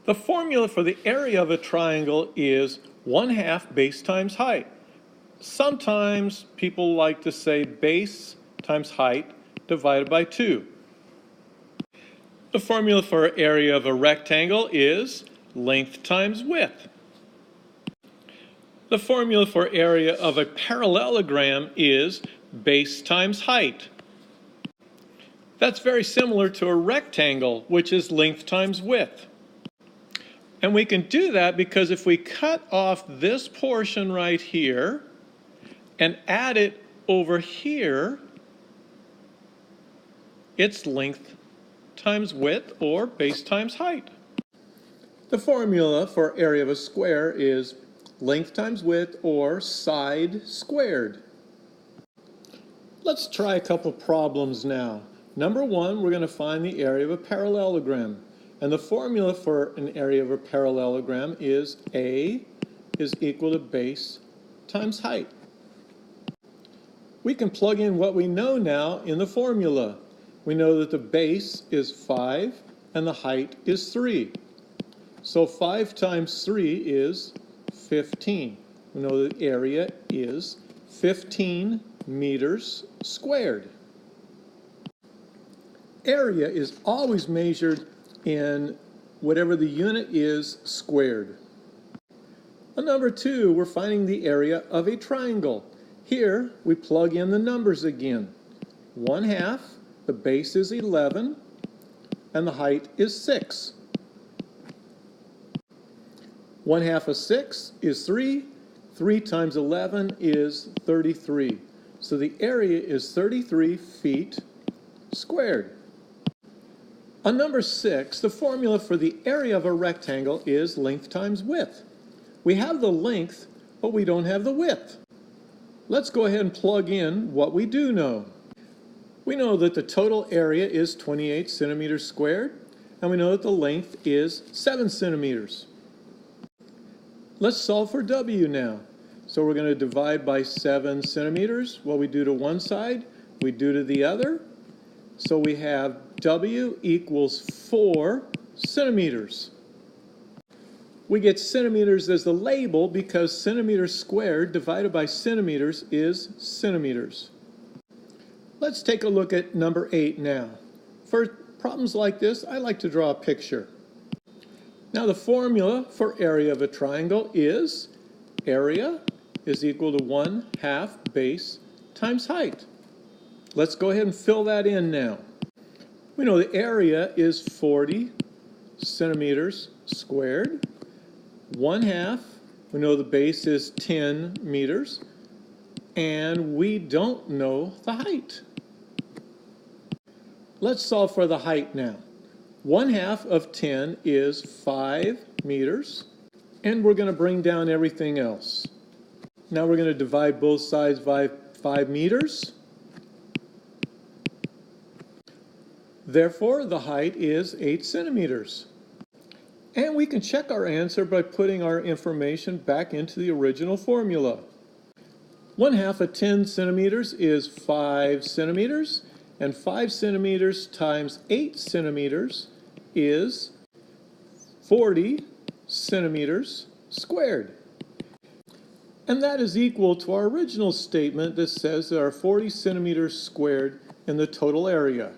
The formula for the area of a triangle is 1/2 base times height. Sometimes people like to say base times height divided by 2. The formula for area of a rectangle is length times width. The formula for area of a parallelogram is base times height. That's very similar to a rectangle, which is length times width. And we can do that because if we cut off this portion right here and add it over here, it's length times width, or base times height. The formula for area of a square is length times width, or side squared. Let's try a couple problems now. Number 1, we're going to find the area of a parallelogram. And the formula for an area of a parallelogram is A is equal to base times height. We can plug in what we know now in the formula. We know that the base is 5 and the height is 3. So 5 times 3 is 15. We know the area is 15 meters squared. Area is always measured in whatever the unit is squared. On number 2, we're finding the area of a triangle. Here, we plug in the numbers again. 1/2, the base is 11, and the height is 6. 1/2 of 6 is 3. 3 times 11 is 33. So the area is 33 feet squared. On number 6, the formula for the area of a rectangle is length times width. We have the length, but we don't have the width. Let's go ahead and plug in what we do know. We know that the total area is 28 centimeters squared, and we know that the length is 7 centimeters. Let's solve for W now. So we're going to divide by 7 centimeters. What we do to one side, we do to the other. So we have W equals 4 centimeters. We get centimeters as the label because centimeters squared divided by centimeters is centimeters. Let's take a look at number 8 now. For problems like this, I like to draw a picture. Now the formula for area of a triangle is area is equal to 1/2 base times height. Let's go ahead and fill that in now. We know the area is 40 centimeters squared. 1/2, we know the base is 10 meters, and we don't know the height. Let's solve for the height now. 1/2 of 10 is 5 meters, and we're going to bring down everything else. Now we're going to divide both sides by 5 meters. Therefore, the height is 8 centimeters. And we can check our answer by putting our information back into the original formula. 1/2 of 10 centimeters is 5 centimeters, and 5 centimeters times 8 centimeters is 40 centimeters squared. And that is equal to our original statement that says there are 40 centimeters squared in the total area.